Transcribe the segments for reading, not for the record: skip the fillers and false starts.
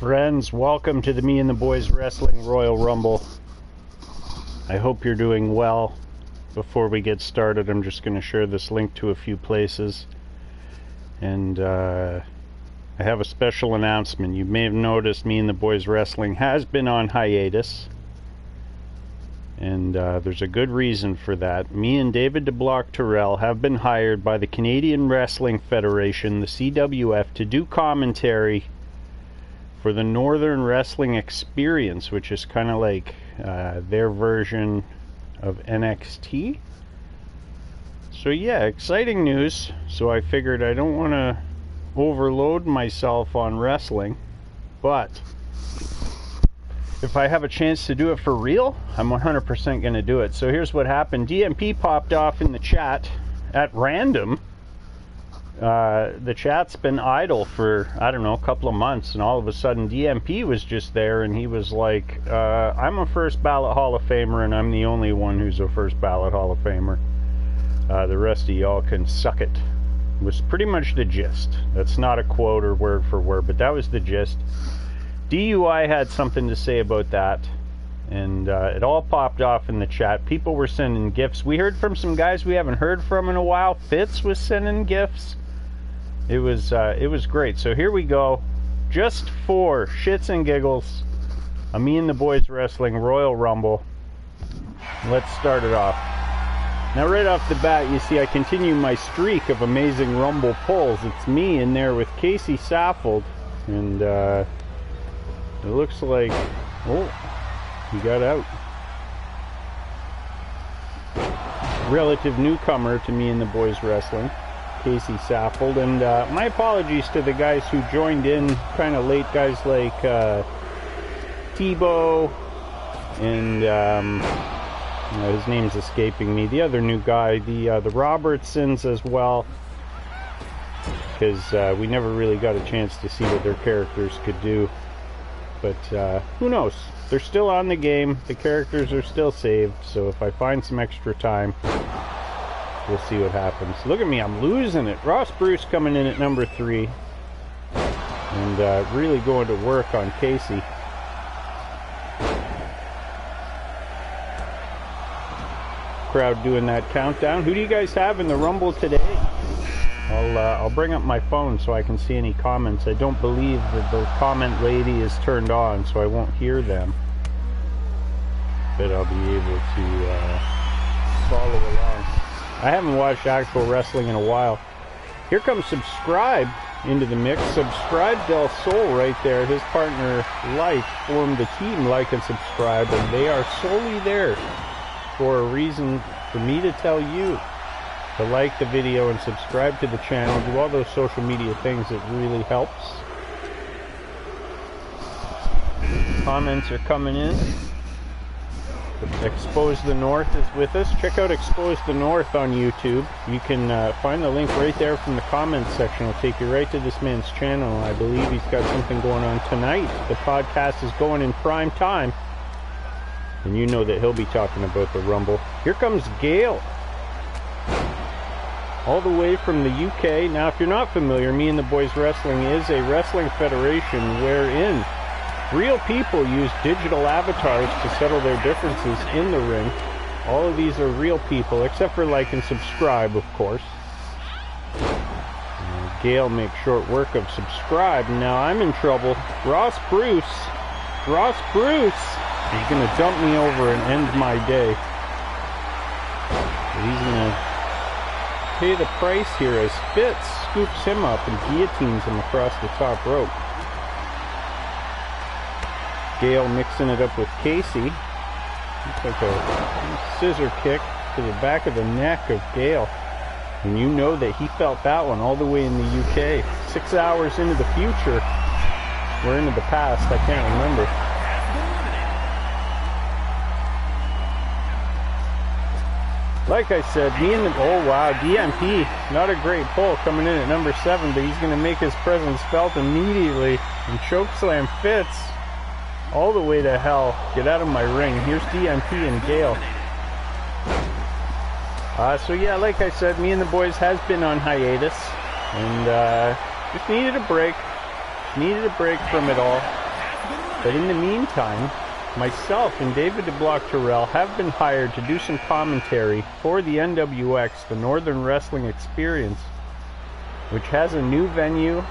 Friends, welcome to the Me and the Boys Wrestling Royal Rumble. I hope you're doing well. Before we get started, I'm just going to share this link to a few places. And I have a special announcement. You may have noticed Me and the Boys Wrestling has been on hiatus. And there's a good reason for that. Me and David DeBlock-Terrell have been hired by the Canadian Wrestling Federation, the CWF, to do commentary for the Northern Wrestling Experience, which is kind of like their version of NXT. So yeah, exciting news. So I figured I don't want to overload myself on wrestling, but if I have a chance to do it for real, I'm 100% going to do it. So here's what happened. DMP popped off in the chat at random. The chat's been idle for, I don't know, a couple of months, and all of a sudden DMP was just there, and he was like, I'm a first ballot Hall of Famer, and I'm the only one who's a first ballot Hall of Famer. The rest of y'all can suck it. Was pretty much the gist. That's not a quote or word for word, but that was the gist. DUI had something to say about that, and it all popped off in the chat. People were sending gifts. We heard from some guys we haven't heard from in a while. Fitz was sending gifts. It was great. So here we go. Just for shits and giggles, a Me and the Boys Wrestling Royal Rumble. Let's start it off. Now right off the bat, you see I continue my streak of amazing Rumble pulls. It's me in there with Casey Saffold, and it looks like, oh, he got out. Relative newcomer to Me and the Boys Wrestling, Casey Saffold. And my apologies to the guys who joined in kind of late, guys like Tebow and his name's escaping me, the other new guy, the Robertsons as well, because we never really got a chance to see what their characters could do. But who knows? They're still on the game. The characters are still saved. So if I find some extra time, we'll see what happens. Look at me, I'm losing it. Ross Bruce coming in at number 3. And really going to work on Casey. Crowd doing that countdown. Who do you guys have in the Rumble today? I'll bring up my phone so I can see any comments. I don't believe that the comment lady is turned on, so I won't hear them. But I'll be able to follow along. I haven't watched actual wrestling in a while. Here comes Subscribe into the mix. Subscribe Del Sol right there. His partner Life formed the team Like and Subscribe, and they are solely there for a reason for me to tell you to like the video and subscribe to the channel. Do all those social media things. It really helps. Comments are coming in. Expose the North is with us. Check out Expose the North on YouTube. You can find the link right there from the comments section. It'll take you right to this man's channel. I believe he's got something going on tonight. The podcast is going in prime time, and you know that he'll be talking about the Rumble. Here comes Gail, all the way from the UK. Now, if you're not familiar, Me and the Boys Wrestling is a wrestling federation wherein real people use digital avatars to settle their differences in the ring. All of these are real people, except for Like and Subscribe, of course. Gail makes short work of Subscribe. Now I'm in trouble. Ross Bruce is going to dump me over and end my day. He's going to pay the price here as Fitz scoops him up and guillotines him across the top rope. Gail mixing it up with Casey. Looks like a scissor kick to the back of the neck of Gail. And you know that he felt that one all the way in the UK. 6 hours into the future. We're into the past, I can't remember. Like I said, oh wow, DMP, not a great pull coming in at number 7, but he's going to make his presence felt immediately and chokeslam Fitz all the way to hell. Get out of my ring. Here's DMP and Gail. So yeah, like I said, Me and the Boys has been on hiatus, and just needed a break. Needed a break from it all. But in the meantime, myself and David DeBlock Terrell have been hired to do some commentary for the NWX, the Northern Wrestling Experience, which has a new venue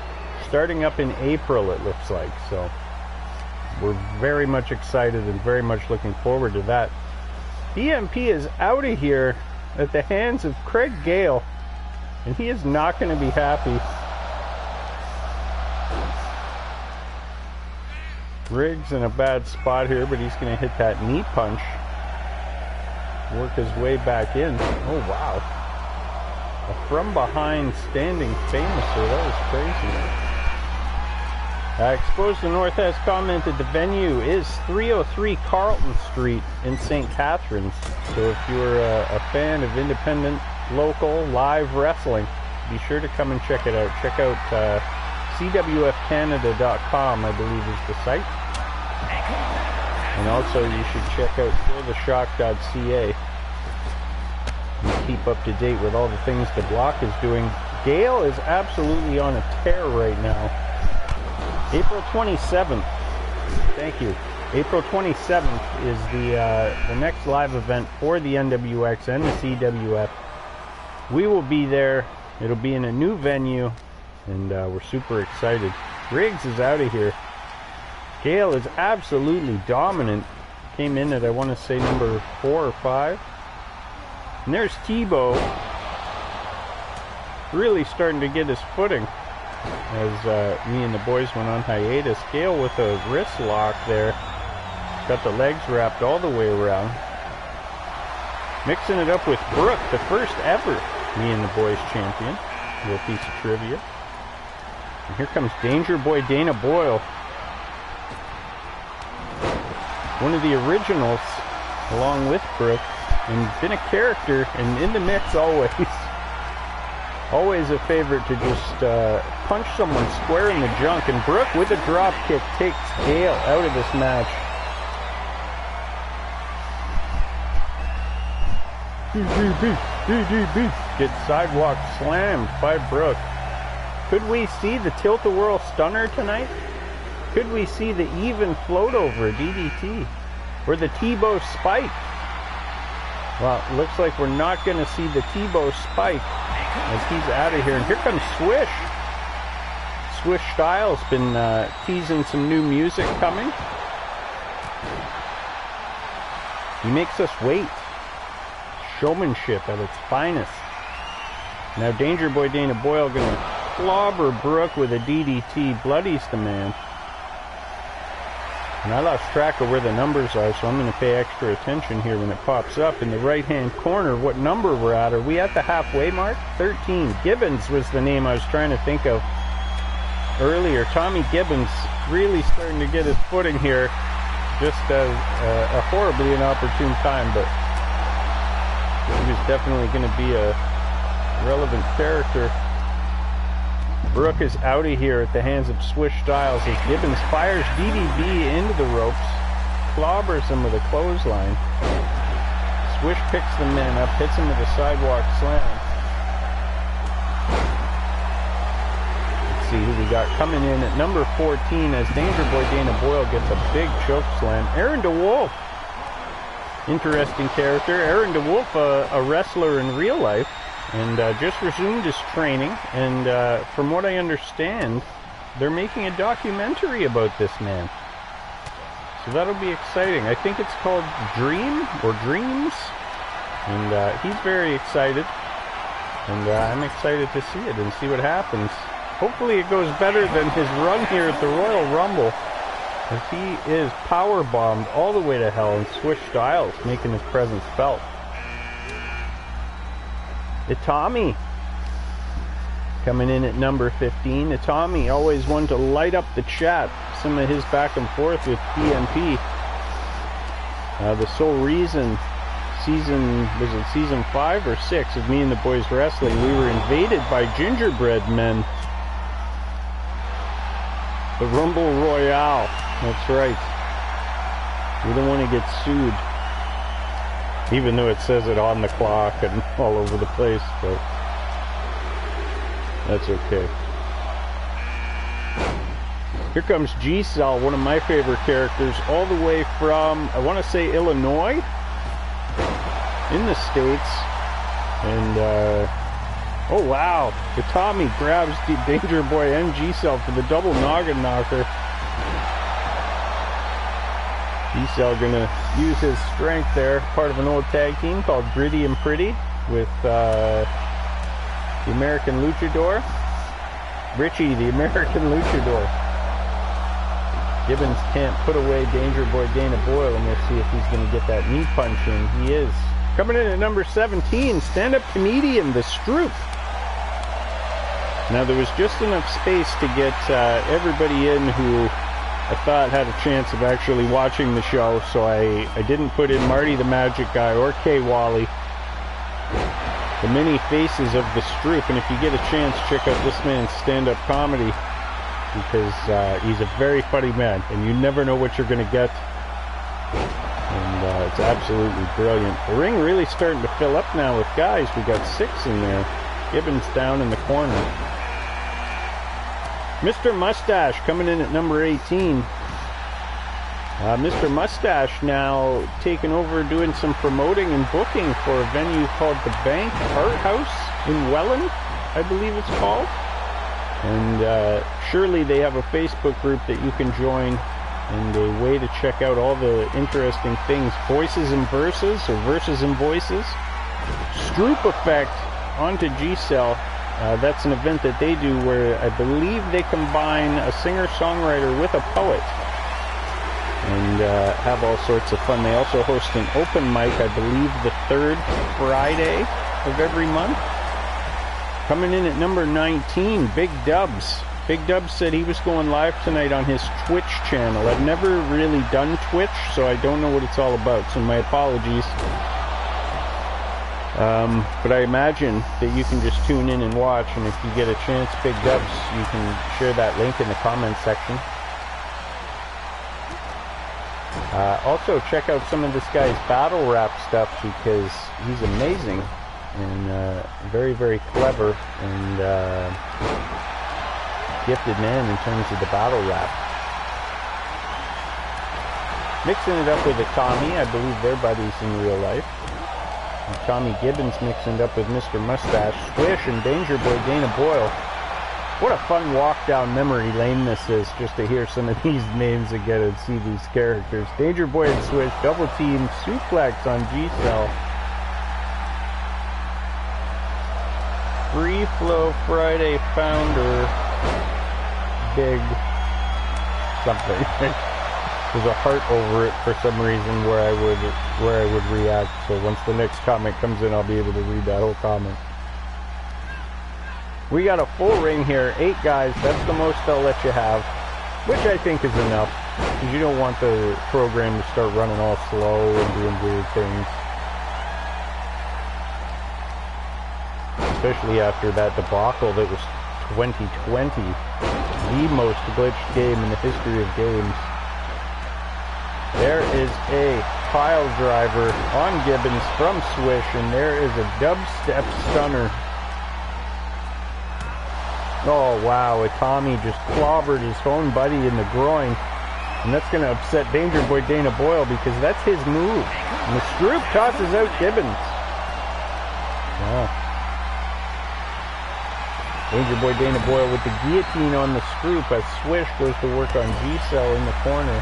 starting up in April, it looks like. So we're very much excited and very much looking forward to that. DMP is out of here at the hands of Craig Gale, and he is not going to be happy. Riggs in a bad spot here, but he's going to hit that knee punch. Work his way back in. Oh, wow. A from behind standing famouser. That was crazy. Exposed to North has commented the venue is 303 Carlton Street in St. Catharines. So if you're a fan of independent, local, live wrestling, be sure to come and check it out. Check out cwfcanada.com, I believe is the site. And also you should check out feeltheshock.ca and keep up to date with all the things the Block is doing. Gale is absolutely on a tear right now. April 27th, thank you. April 27th is the next live event for the NWX and the CWF. We will be there. It'll be in a new venue, and we're super excited. Riggs is out of here. Gale is absolutely dominant. Came in at, I want to say, number 4 or 5. And there's Tebow, really starting to get his footing as me and the boys went on hiatus. Gale with a wrist lock there. Got the legs wrapped all the way around. Mixing it up with Brooke, the first ever me and the boys champion. A little piece of trivia. And here comes Danger Boy Dana Boyle. One of the originals, along with Brooke, and been a character and in the mix always. Always a favorite to just punch someone square in the junk. And Brooke, with a drop kick, takes Gale out of this match. DDB. Gets sidewalk slammed by Brooke. Could we see the Tilt-A-Whirl Stunner tonight? Could we see the even float over DDT? Or the Tebow Spike? Well, it looks like we're not going to see the Tebow Spike as he's out of here. And here comes Swish. Swish Styles been teasing some new music coming. He makes us wait. Showmanship at its finest. Now Danger Boy Dana Boyle going to clobber Brooke with a DDT. Bloodies the man. And I lost track of where the numbers are, so I'm going to pay extra attention here when it pops up in the right-hand corner. What number we're at? Are we at the halfway mark? 13. Gibbons was the name I was trying to think of earlier. Tommy Gibbons really starting to get his footing here. Just a horribly inopportune time, but he was definitely going to be a relevant character. Brooke is out of here at the hands of Swish Styles as Gibbons fires DDB into the ropes, clobbers him with a clothesline. Swish picks the man up, hits him with a sidewalk slam. Let's see who we got coming in at number 14 as Danger Boy Dana Boyle gets a big choke slam. Aaron DeWolf, interesting character. Aaron DeWolf, a wrestler in real life. And just resumed his training, and from what I understand, they're making a documentary about this man. So that'll be exciting. I think it's called Dream, or Dreams, and he's very excited. And I'm excited to see it and see what happens. Hopefully it goes better than his run here at the Royal Rumble, as he is power-bombed all the way to hell, and Swish Styles making his presence felt. Itami coming in at number 15. Itami always one to light up the chat. Some of his back and forth with DMP. The sole reason, was it season 5 or 6 of Me and the Boys Wrestling, we were invaded by gingerbread men. The Rumble Royale. That's right. We don't want to get sued. Even though it says it on the clock and all over the place, but that's okay. Here comes G-Cell, one of my favorite characters, all the way from, I want to say, Illinois, in the States. And, oh wow, Itami grabs Danger Boy and G-Cell for the double noggin knocker. G-Cell gonna use his strength there, part of an old tag team called Gritty and Pretty, with the American Luchador. Richie, the American Luchador. Gibbons can't put away Danger Boy Dana Boyle, and we'll see if he's going to get that knee punch in. He is. Coming in at number 17, stand-up comedian, The Stroop. Now, there was just enough space to get everybody in who I thought had a chance of actually watching the show, so I didn't put in Marty the Magic Guy or Kay Wally, the many faces of The Stroop. And if you get a chance, check out this man's stand-up comedy, because he's a very funny man, and you never know what you're going to get. And it's absolutely brilliant. The ring really starting to fill up now with guys. We got 6 in there. Gibbons down in the corner. Mr. Mustache coming in at number 18. Mr. Mustache now taking over, doing some promoting and booking for a venue called the Bank Art House in Welland, I believe it's called. And surely they have a Facebook group that you can join, and a way to check out all the interesting things. Voices and Verses, or Verses and Voices. Stroop Effect onto G-Cell. That's an event that they do where I believe they combine a singer-songwriter with a poet, and have all sorts of fun. They also host an open mic, I believe the 3rd Friday of every month. Coming in at number 19, Big Dubs. Big Dubs said he was going live tonight on his Twitch channel. I've never really done Twitch, so I don't know what it's all about, so my apologies. But I imagine that you can just tune in and watch, and if you get a chance, Big Dubs, you can share that link in the comments section. Also, check out some of this guy's battle rap stuff, because he's amazing. And very, very clever and gifted man in terms of the battle rap. Mixing it up with a Tommy, I believe they're buddies in real life. And Tommy Gibbons mixing it up with Mr. Mustache, Swish, and Danger Boy Dana Boyle. What a fun walk down memory lane this is, just to hear some of these names again and see these characters. Danger Boy and Swish, double team, suplex on G-Cell. Free Flow Friday founder, big something. There's a heart over it for some reason where I would react. So once the next comment comes in, I'll be able to read that whole comment. We got a full ring here, 8 guys. That's the most they'll let you have, which I think is enough, because you don't want the program to start running all slow and doing weird things. Especially after that debacle that was 2020, the most glitched game in the history of games. There is a pile driver on Gibbons from Swish, and there is a dubstep stunner. Oh wow, Itami just clobbered his own buddy in the groin, and that's going to upset Danger Boy Dana Boyle, because that's his move. And the Stroop tosses out Gibbons. Yeah. Danger Boy Dana Boyle with the guillotine on the Stroop as Swish goes to work on G-Cell in the corner.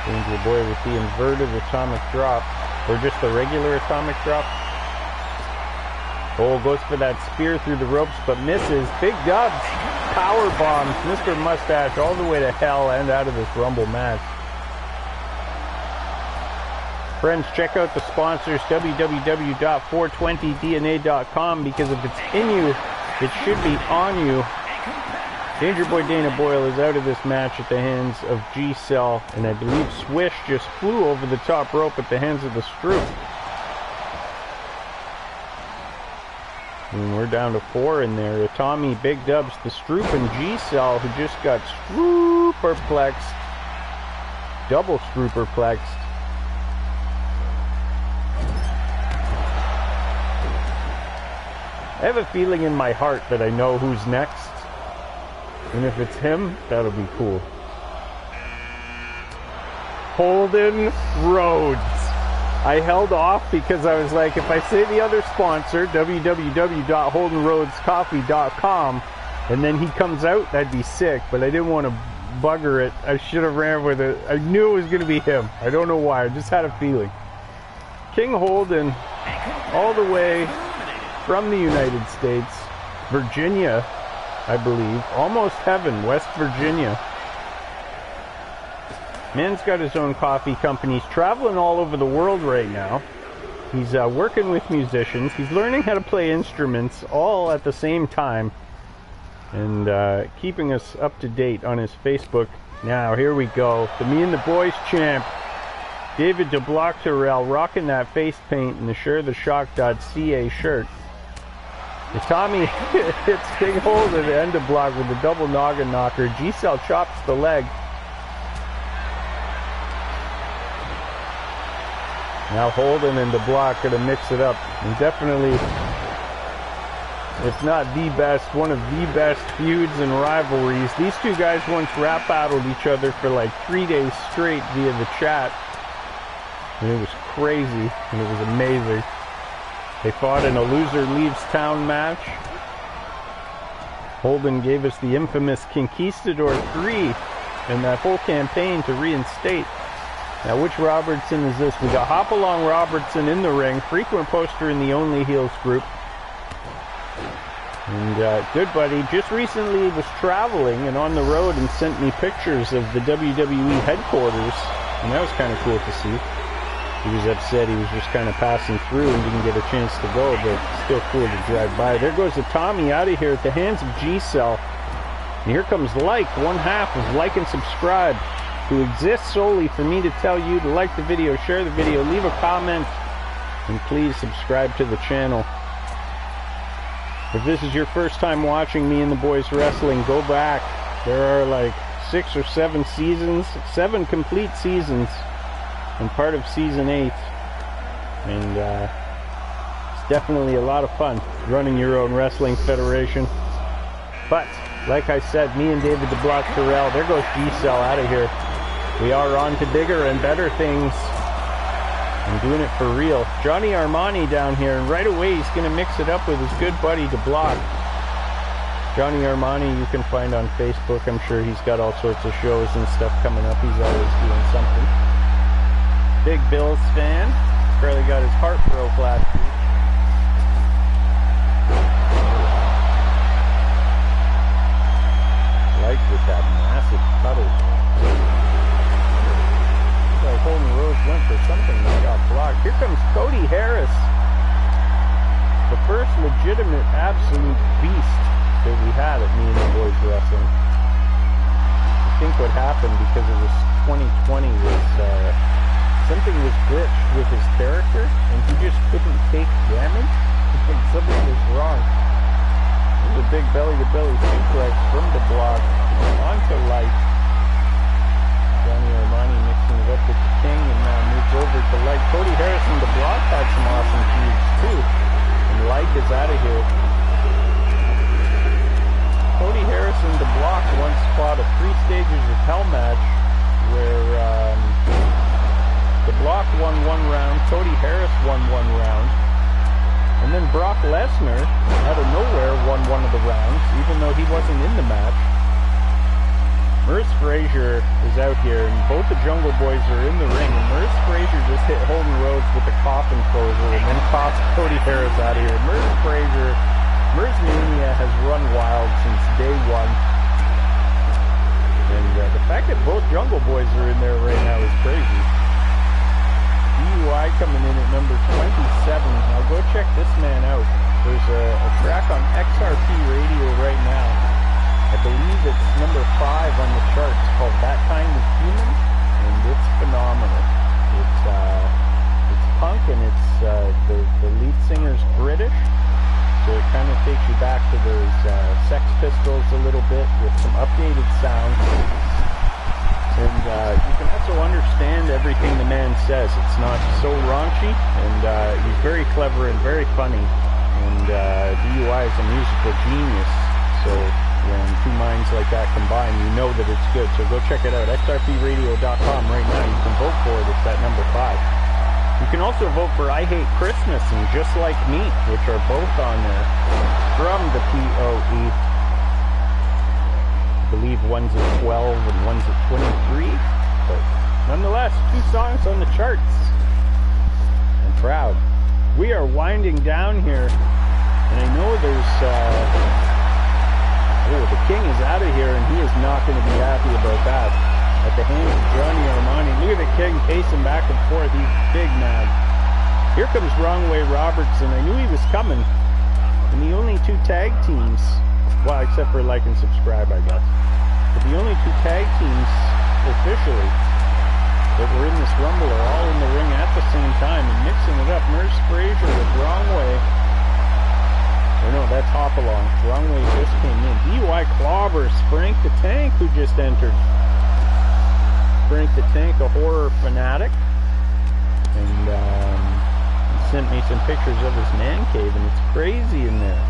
Danger Boy with the inverted atomic drop, or just the regular atomic drop. Oh, goes for that spear through the ropes, but misses. Big Dubs power bombs Mr. Mustache all the way to hell and out of this Rumble match. Friends, check out the sponsors, www.420dna.com, because if it's in you, it should be on you. Danger Boy Dana Boyle is out of this match at the hands of G-Cell, and I believe Swish just flew over the top rope at the hands of the Stroop. And we're down to 4 in there. Tommy, Big Dubs, the Stroop, and G-Cell, who just got Strooperplexed. Double Strooperplexed. I have a feeling in my heart that I know who's next. And if it's him, that'll be cool. Holden Rhodes. I held off because I was like, if I say the other sponsor, www.holdenrhodescoffee.com, and then he comes out, that'd be sick, but I didn't want to bugger it. I should have ran with it. I knew it was going to be him. I don't know why. I just had a feeling. King Holden, all the way from the United States, Virginia, I believe. Almost heaven, West Virginia. Man's got his own coffee company. He's traveling all over the world right now. He's working with musicians. He's learning how to play instruments all at the same time. And keeping us up to date on his Facebook. Now, here we go. The Me and the Boys champ. David DeBlock-Terrell rocking that face paint and the ShareTheShock.ca shirt. The Tommy hits King Holden at the end of block with a double noggin knocker. G-Cell chops the leg. Now Holden and DeBlock going to mix it up. And definitely, if not the best, one of the best feuds and rivalries. These two guys once rap battled each other for like 3 days straight via the chat. And it was crazy, and it was amazing. They fought in a loser leaves town match. Holden gave us the infamous Conquistador 3 and that whole campaign to reinstate. Now, which Robertson is this? We got Hopalong Robertson in the ring, frequent poster in the Only Heels group. And good buddy just recently was traveling and on the road and sent me pictures of the WWE headquarters. And that was kind of cool to see. He was upset he was just kind of passing through and didn't get a chance to go, but still cool to drive by. There goes the Tommy out of here at the hands of G-Cell. And here comes Like, one half of Like and Subscribe, who exists solely for me to tell you to like the video, share the video, leave a comment, and please subscribe to the channel. If this is your first time watching Me and the Boys Wrestling, go back. There are like 6 or 7 seasons, 7 complete seasons, and part of season 8. And it's definitely a lot of fun running your own wrestling federation. But like I said, me and David DeBlock-Terrell, there goes G-Cell out of here. We are on to bigger and better things. I'm doing it for real. Johnny Armani down here, and right away he's going to mix it up with his good buddy DeBlock. Johnny Armani you can find on Facebook. I'm sure he's got all sorts of shows and stuff coming up. He's always doing something. Big Bills fan. Barely got his heart broke last week. Like with that massive cuddle. Like Holden Rhodes went for something that got blocked. Here comes Cody Harris. The first legitimate absolute beast that we had at Me and the Boys Wrestling. I think what happened, because it was 2020, was something was glitched with his character, and he just couldn't take damage. And something was wrong. There's a big belly-to-belly suplex from the block onto Light. Johnny Armani mixing it up with the King, and now moves over to Light. Cody Harris and the block had some awesome feuds too, and Light is out of here. Cody Harris and the block once fought a 3 stages of hell match where the Block won 1 round, Cody Harris won 1 round, and then Brock Lesnar, out of nowhere, won 1 of the rounds, even though he wasn't in the match. Merce Frazier is out here, and both the Jungle Boys are in the ring, and Merce Frazier just hit Holden Rhodes with a coffin closer, and then tossed Cody Harris out of here. Merce Mania has run wild since day 1. And the fact that both Jungle Boys are in there right now is crazy. DUI coming in at number 27. Now go check this man out. There's a track on XRP radio right now. I believe it's number 5 on the charts, called That Kind of Human, and it's phenomenal. It's punk, and it's the lead singer's British, so it kind of takes you back to those Sex Pistols a little bit with some updated sound. And you can also understand everything the man says. It's not so raunchy, and he's very clever and very funny. And DUI is a musical genius, so when two minds like that combine, you know that it's good. So go check it out, xrpradio.com right now. You can vote for it. It's at number 5. You can also vote for I Hate Christmas and Just Like Me, which are both on there from the POE. I believe one's at 12 and one's at 23, but nonetheless, 2 songs on the charts. I'm proud. We are winding down here, and I know there's the king is out of here, and he is not going to be happy about that. At the hands of Johnny Armani. Look at the king pacing back and forth. He's big mad. Here comes Wrong Way Robertson. I knew he was coming. And the only 2 tag teams, well, except for like and subscribe, I guess. But the only 2 tag teams officially that were in this Rumble are all in the ring at the same time and mixing it up. Merce Frazier with Wrong Way. Oh no, that's Hopalong. Wrong Way just came in. DUI clobbers Frank the Tank, who just entered. Frank the Tank, a horror fanatic. And he sent me some pictures of his man cave, and it's crazy in there.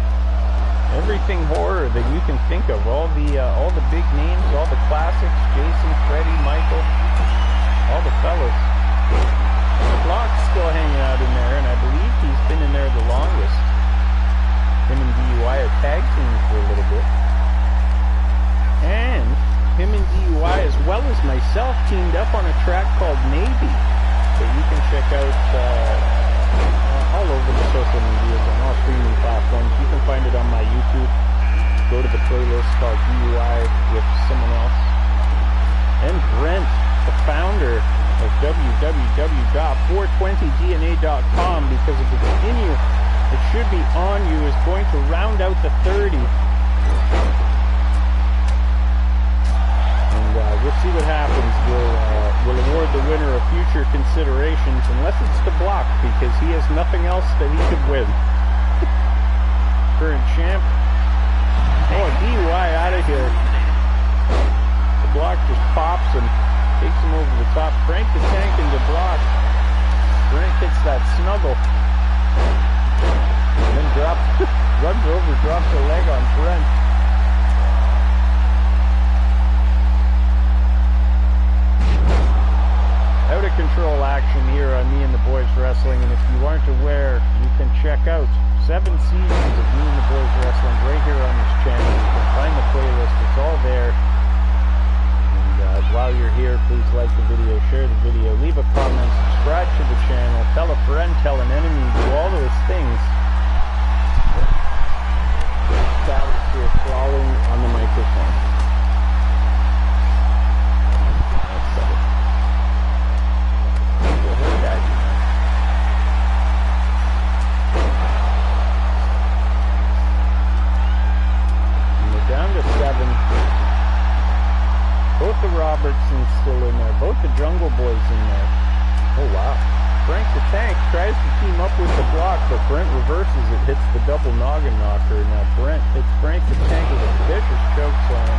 Everything horror that you can think of. All the big names, all the classics. Jason, Freddy, Michael. All the fellas. The Block's still hanging out in there, and I believe he's been in there the longest. Him and DUI are tag teams for a little bit. And him and DUI, as well as myself, teamed up on a track called Navy that you can check out all over the social medias on all streaming platforms. You can find it on my YouTube. Go to the playlist called DUI with someone else. And Brent, the founder of www.420dna.com, because if it's in you, it should be on you, is going to round out the 30. And we'll see what happens. We'll award the winner of future considerations, unless it's the Block, because he has nothing else that he could win. Current champ. Oh, DUI out of here. The Block just pops him, takes him over the top. Frank the Tank into Block. Frank hits that snuggle. And then runs over, drops a leg on Brent. Out of control action here on Me and the Boys Wrestling, and if you aren't aware, you can check out 7 seasons of Me and the Boys Wrestling right here on this channel. You can find the playlist, it's all there. And while you're here, please like the video, share the video, leave a comment, subscribe to the channel, tell a friend, tell an enemy, do all those things. Travis here crawling on the microphone. That's better. Go ahead, guys. And we're down to 7. Both the Robertsons still in there. Both the Jungle Boys in there. Oh, wow. Frank the Tank tries to team up with the Block, but Brent reverses it, hits the double noggin knocker. Now Brent hits Frank the Tank with a vicious chokeslam.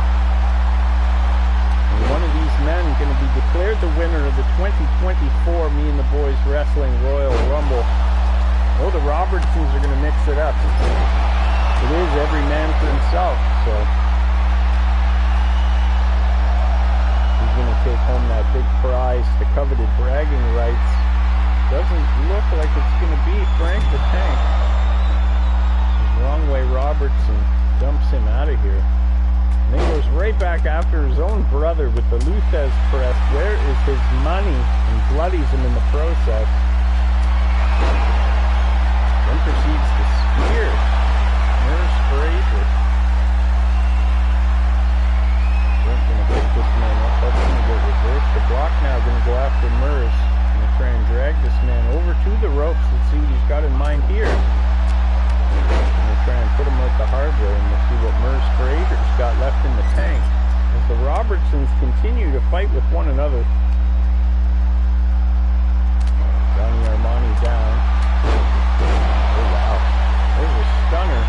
And one of these men is going to be declared the winner of the 2024 Me and the Boys Wrestling Royal Rumble. Oh, the Robertsons are going to mix it up. It is every man for himself, so he's going to take home that big prize, the coveted bragging rights. Doesn't look like it's going to be Frank the Tank. Wrong Way Robertson dumps him out of here. And then goes right back after his own brother with the Luthez press. Where is his money? And bloodies him in the process. Then proceeds to spear Merce Frazier. Brent's going to pick this man up. That's going to get reversed. The Block now going to go after Merce. Try and drag this man over to the ropes. Let's see what he's got in mind here. We'll try and put him out the hard way, and we'll see what Merce Frazier's got left in the tank as the Robertsons continue to fight with one another. Johnny Armani down. Oh wow, there's a stunner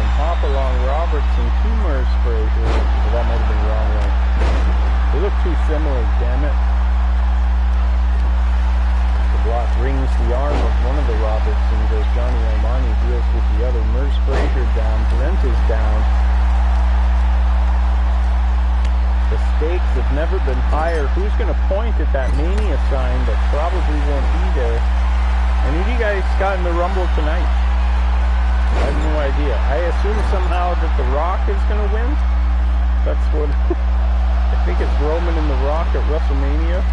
from Hopalong Robertson to Merce Frazier. Well, that might have been the wrong way. They look too similar, damn it. Block rings the arm of one of the Robertsons as Johnny Armani deals with the other. Merz Frazier down. Brent is down. The stakes have never been higher. Who's going to point at that Mania sign that probably won't be there? And who do you guys got in the Rumble tonight? I have no idea. I assume somehow that The Rock is going to win. That's what... I think it's Roman and The Rock at WrestleMania.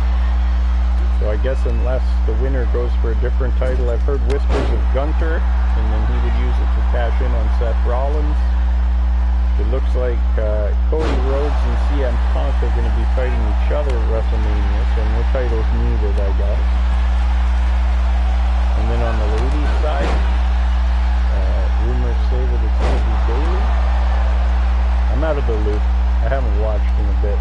So I guess unless the winner goes for a different title, I've heard whispers of Gunther, and then he would use it to cash in on Seth Rollins. It looks like Cody Rhodes and CM Punk are going to be fighting each other at WrestleMania, so no titles needed, I guess. And then on the ladies' side, rumors say that it's going to be Bayley. I'm out of the loop. I haven't watched in a bit.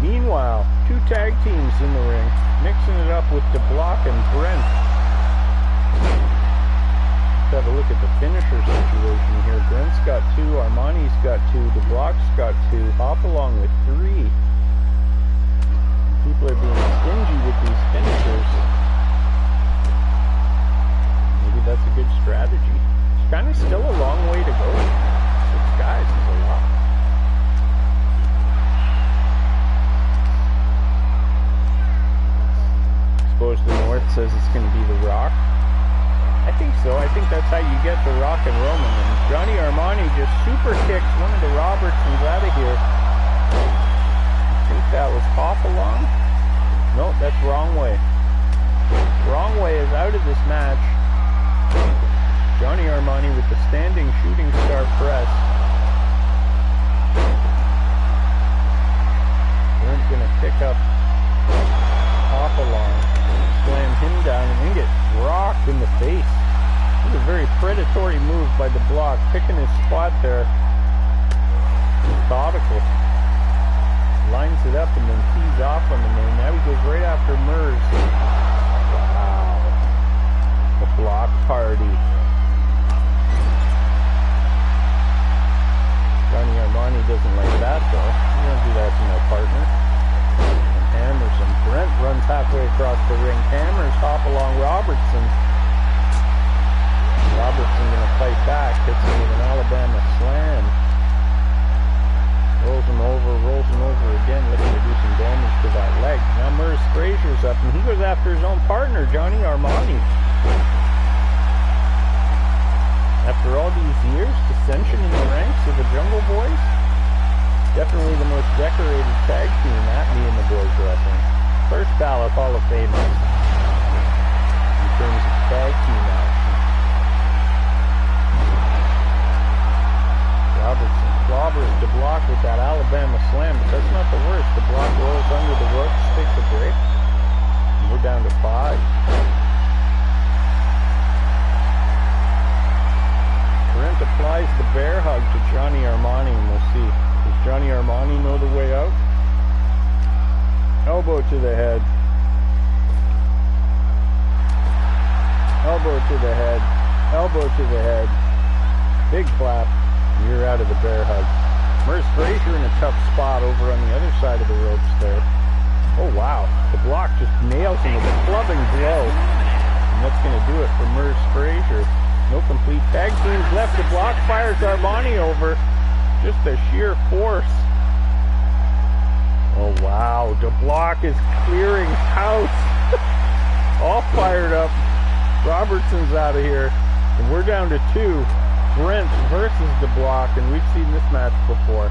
Meanwhile, two tag teams in the ring, mixing it up with DeBlock and Brent. Let's have a look at the finisher situation here. Brent's got 2, Armani's got 2, DeBlock's got 2, Hopalong with 3. People are being stingy with these finishers. Maybe that's a good strategy. It's kind of still a long way to go. 6 guys is a lot. Suppose the North says it's going to be The Rock. I think so. I think that's how you get The Rock and Roman. And Johnny Armani just super kicked one of the Robertsons out of here. I think that was Hopalong. Nope, that's Wrong Way. Wrong Way is out of this match. Johnny Armani with the standing shooting star press. Brent's going to pick up Hopalong, slam him down, and then get rocked in the face. This is a very predatory move by the Block, picking his spot there. Methodical. Lines it up and then tees off on the man. Now he goes right after Merz. Wow. The Block party. Johnny Armani doesn't like that though. You don't do that to my partner. And hammers him. Brent runs halfway across the ring. Hammers Hopalong Robertson. Robertson gonna fight back. Hits him with an Alabama slam. Rolls him over again, looking to do some damage to that leg. Now Merz Frazier's up, and he goes after his own partner, Johnny Armani. After all these years, dissension in the ranks of the Jungle Boys. Definitely the most decorated tag team at Me and the Boys Wrestling. First ballot Hall of Fame in terms of tag team action. Robertson clobbers DeBlock with that Alabama slam, but that's not the worst. DeBlock rolls under the ropes, takes a break, and we're down to 5. Brent applies the bear hug to Johnny Armani, and we'll see. Does Johnny Armani know the way out? Elbow to the head. Elbow to the head. Elbow to the head. Big clap. You're out of the bear hug. Merz Frazier in a tough spot over on the other side of the ropes there. Oh wow, the Block just nails him with a clubbing blow. And that's going to do it for Merz Frazier. No complete tag teams left. The Block fires Armani over. Just a sheer force. Oh wow, the Block is clearing house. All fired up. Robertson's out of here. And we're down to 2. Brent versus the Block, and we've seen this match before.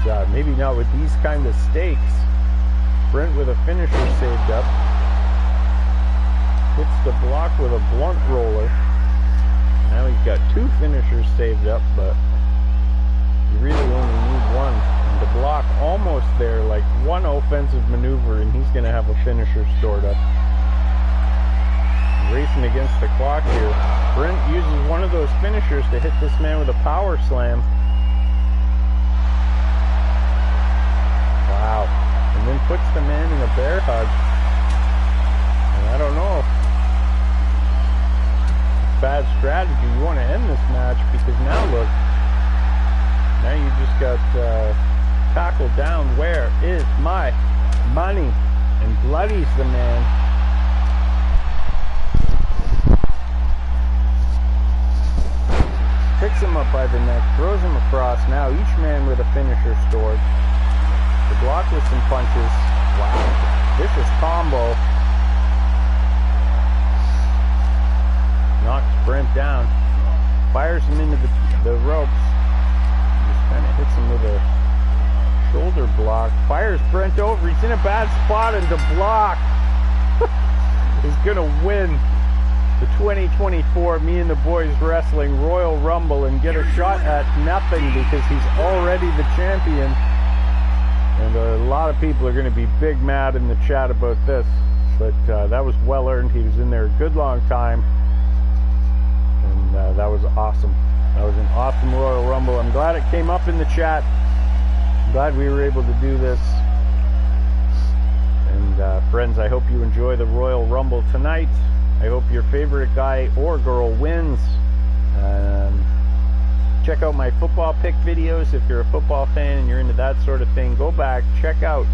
But maybe not with these kind of stakes. Brent with a finisher saved up. Hits the Block with a blunt roller. Now he's got 2 finishers saved up, but you really only need 1. And the Block almost there, like 1 offensive maneuver, and he's going to have a finisher stored up. Racing against the clock here. Brent uses one of those finishers to hit this man with a power slam. Wow. And then puts the man in a bear hug. And I don't know. Bad strategy. You want to end this match because now look. Now you just got tackled down. Where is my money and bloodies the man. Picks him up by the neck, throws him across. Now each man with a finisher stored. The block with some punches. Wow. Vicious combo. Knocks Brent down. Fires him into the ropes. Just kind of hits him with a shoulder block. Fires Brent over. He's in a bad spot, and DeBlock is going to win the 2024 Me and the Boys Wrestling Royal Rumble and get a shot at nothing because he's already the champion. And a lot of people are going to be big mad in the chat about this, but that was well earned. He was in there a good long time, and that was awesome. That was an awesome Royal Rumble. I'm glad it came up in the chat. I'm glad we were able to do this. And friends, I hope you enjoy the Royal Rumble tonight. I hope your favorite guy or girl wins. Check out my football pick videos if you're a football fan and you're into that sort of thing. Go back, check out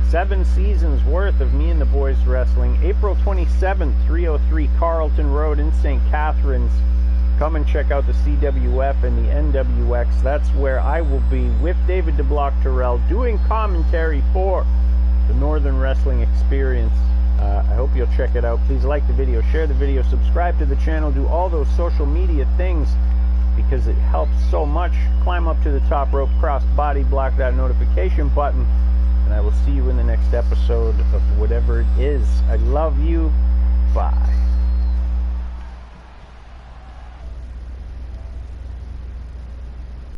7 seasons worth of Me and the Boys Wrestling. April 27th, 303 Carlton Road in St. Catharines. Come and check out the CWF and the NWX. That's where I will be with David DeBlock Terrell doing commentary for the Northern Wrestling Experience. I hope you'll check it out. Please like the video, share the video, subscribe to the channel, do all those social media things because it helps so much. Climb up to the top rope, cross body, block that notification button, and I will see you in the next episode of whatever it is. I love you. Bye.